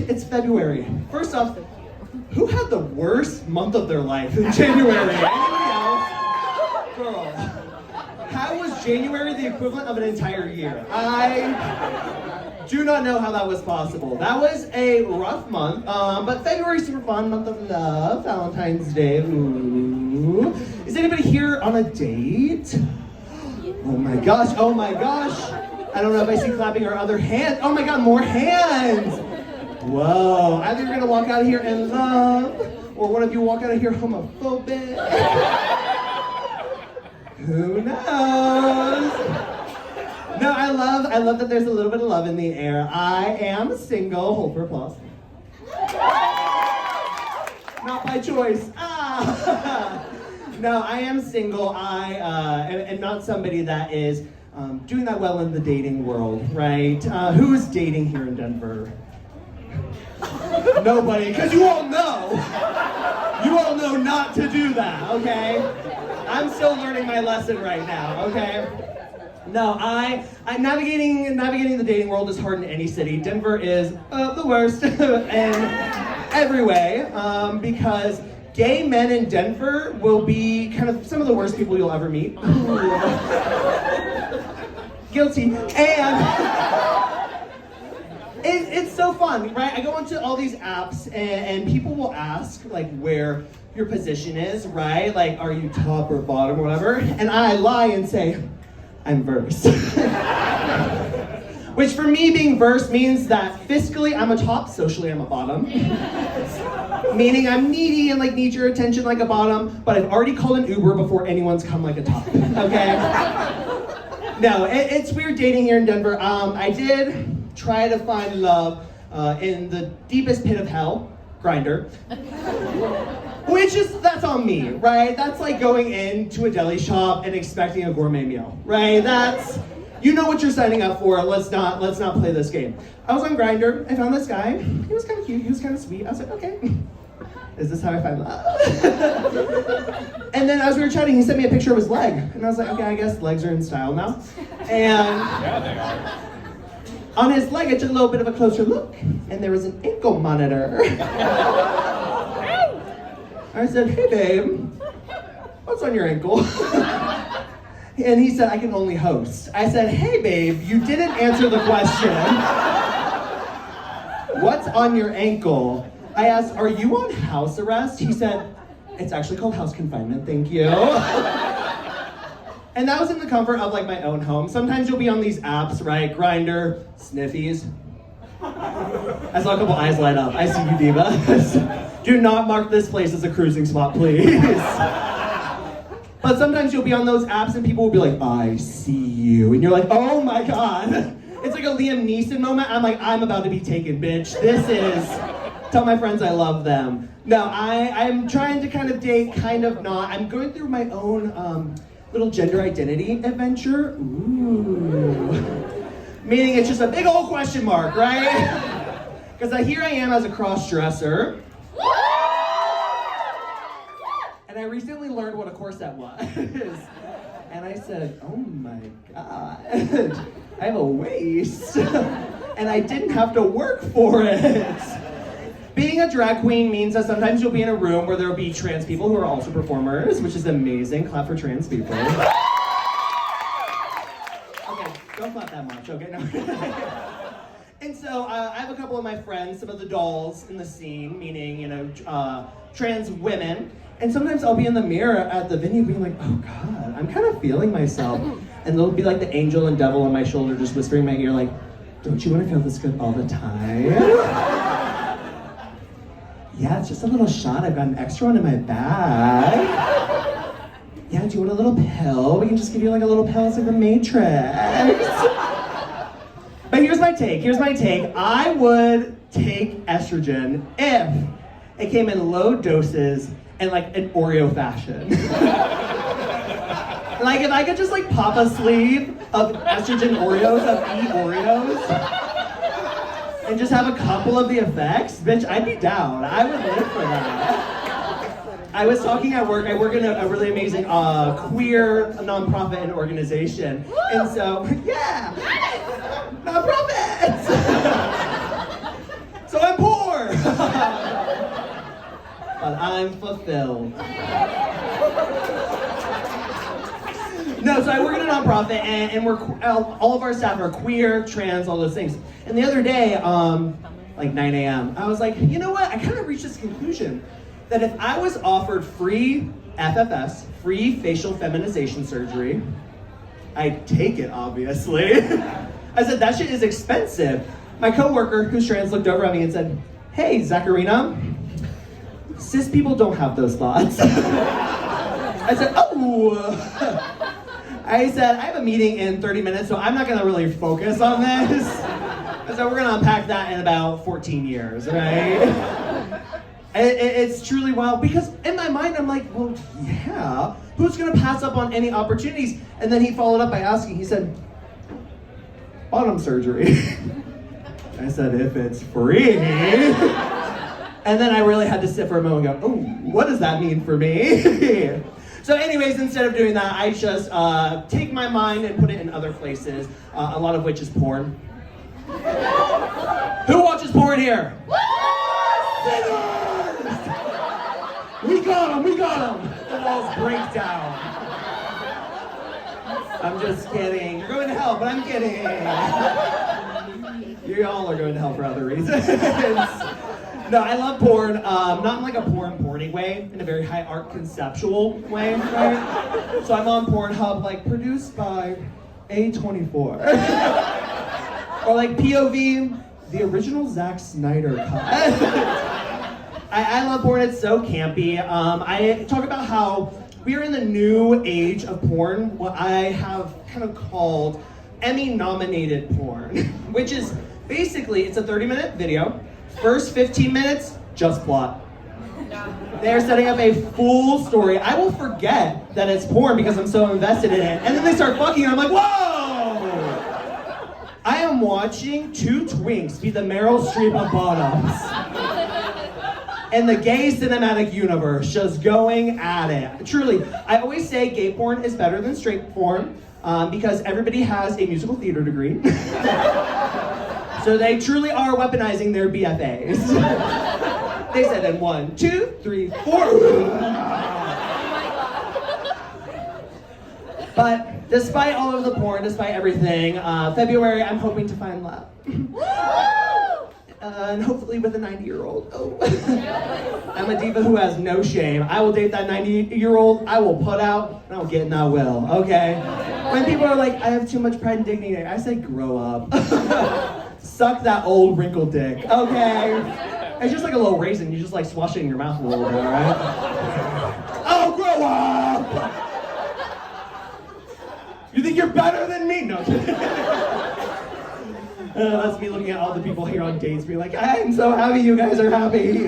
it's February. First off, who had the worst month of their life in January? Anybody else? Girl, how was January the equivalent of an entire year? I do not know how that was possible. That was a rough month, but February's super fun, month of love, Valentine's Day, ooh. Is anybody here on a date? Oh my gosh, oh my gosh. I don't know if I see clapping or other hands. Oh my God, more hands. Whoa, either you're gonna walk out of here in love, or one of you walk out of here homophobic. Who knows? No, I love that there's a little bit of love in the air. I am single, hold for applause. Not by choice. No, I am single. I am not somebody that is doing that well in the dating world, right? Who is dating here in Denver? Nobody, because you all know. You all know not to do that, okay? I'm still learning my lesson right now, okay? No, I'm navigating the dating world is hard in any city. Denver is the worst in every way, because gay men in Denver will be kind of some of the worst people you'll ever meet. Guilty. And it's so fun, right? I go onto all these apps and people will ask like where your position is, right? Like, are you top or bottom or whatever? And I lie and say, I'm verse. Which for me, being verse means that fiscally I'm a top, socially I'm a bottom. Meaning I'm needy and like need your attention like a bottom, but I've already called an Uber before anyone's come like a top, okay? No, it's weird dating here in Denver. I did try to find love in the deepest pit of hell, Grindr. Which is, that's on me, right? That's like going into a deli shop and expecting a gourmet meal, right? That's, you know what you're signing up for. Let's not play this game. I was on Grindr. I found this guy. He was kind of cute. He was kind of sweet. I was like, okay, is this how I find love? And then as we were chatting, he sent me a picture of his leg, and I was like, okay, I guess legs are in style now. And yeah, they are. On his leg, I took a little bit of a closer look, and there was an ankle monitor. I said, hey babe, what's on your ankle? And he said, I can only host. I said, hey babe, you didn't answer the question. What's on your ankle? I asked, are you on house arrest? He said, it's actually called house confinement, thank you. And that was in the comfort of like my own home. Sometimes you'll be on these apps, right? Grindr, Sniffies. I saw a couple eyes light up. I see you, divas. Do not mark this place as a cruising spot, please. But sometimes you'll be on those apps and people will be like, I see you. And you're like, oh my God. It's like a Liam Neeson moment. I'm like, I'm about to be taken, bitch. This is, tell my friends I love them. No, I'm trying to kind of date, kind of not. I'm going through my own little gender identity adventure. Ooh. Meaning it's just a big old question mark, right? Because here I am as a cross-dresser. And I recently learned what a corset was. And I said, oh my God, I have a waist. And I didn't have to work for it. Being a drag queen means that sometimes you'll be in a room where there'll be trans people who are also performers, which is amazing. Clap for trans people. Okay, don't clap that much, okay? No. And so I have a couple of my friends, some of the dolls in the scene, meaning, you know, trans women. And sometimes I'll be in the mirror at the venue being like, oh God, I'm kind of feeling myself. And there'll be like the angel and devil on my shoulder just whispering in my ear like, don't you want to feel this good all the time? Yeah, it's just a little shot. I've got an extra one in my bag. Yeah, do you want a little pill? We can just give you like a little pill. It's like the Matrix. But here's my take. I would take estrogen if it came in low doses and like an Oreo fashion. Like if I could just like pop a sleeve of estrogen Oreos, of Oreos, and just have a couple of the effects, bitch, I'd be down. I would live for that. I was talking at work. I work in a really amazing queer nonprofit and organization. And so, yeah, nonprofits. So I'm poor. God, I'm fulfilled. No, so I work at a nonprofit, and we're all of our staff are queer, trans, all those things. And the other day, like 9 a.m., I was like, you know what? I kind of reached this conclusion that if I was offered free FFS, free facial feminization surgery, I'd take it, obviously. I said, that shit is expensive. My coworker, who's trans, looked over at me and said, hey, Zackarina, cis people don't have those thoughts. I said, oh. I said, I have a meeting in 30 minutes, so I'm not gonna really focus on this. I said, we're gonna unpack that in about 14 years, right? It's truly wild, because in my mind, I'm like, well, yeah, who's gonna pass up on any opportunities? And then he followed up by asking, he said, bottom surgery. I said, if it's free. And then I really had to sit for a moment and go, oh, what does that mean for me? So anyways, instead of doing that, I just take my mind and put it in other places, a lot of which is porn. Who watches porn here? We got him! The walls break down. I'm just kidding. You're going to hell, but I'm kidding. You all are going to hell for other reasons. No, I love porn, not in like a porny way, in a very high art conceptual way, right? So I'm on Pornhub, like, produced by A24. Or like POV, the original Zack Snyder cut. I love porn, it's so campy. I talk about how we are in the new age of porn, what I have kind of called Emmy-nominated porn, which is basically, it's a 30-minute video. First 15 minutes, just plot. They're setting up a full story. I will forget that it's porn because I'm so invested in it. And then they start fucking and I'm like, whoa! I am watching two twinks be the Meryl Streep of bottoms. And the gay cinematic universe just going at it. Truly, I always say gay porn is better than straight porn because everybody has a musical theater degree. So they truly are weaponizing their BFAs. They said in 1, 2, 3, 4. But despite all of the porn, despite everything, February I'm hoping to find love. And hopefully with a 90-year-old. Oh. I'm a diva who has no shame. I will date that 90-year-old, I will put out, and I will get and I will, okay? When people are like, I have too much pride and dignity, I say, grow up. Suck that old wrinkled dick, okay? It's just like a little raisin, you just like swash it in your mouth a little bit, right? Oh, grow up! You think you're better than me? No. That's me looking at all the people here on dates, being like, I'm so happy you guys are happy.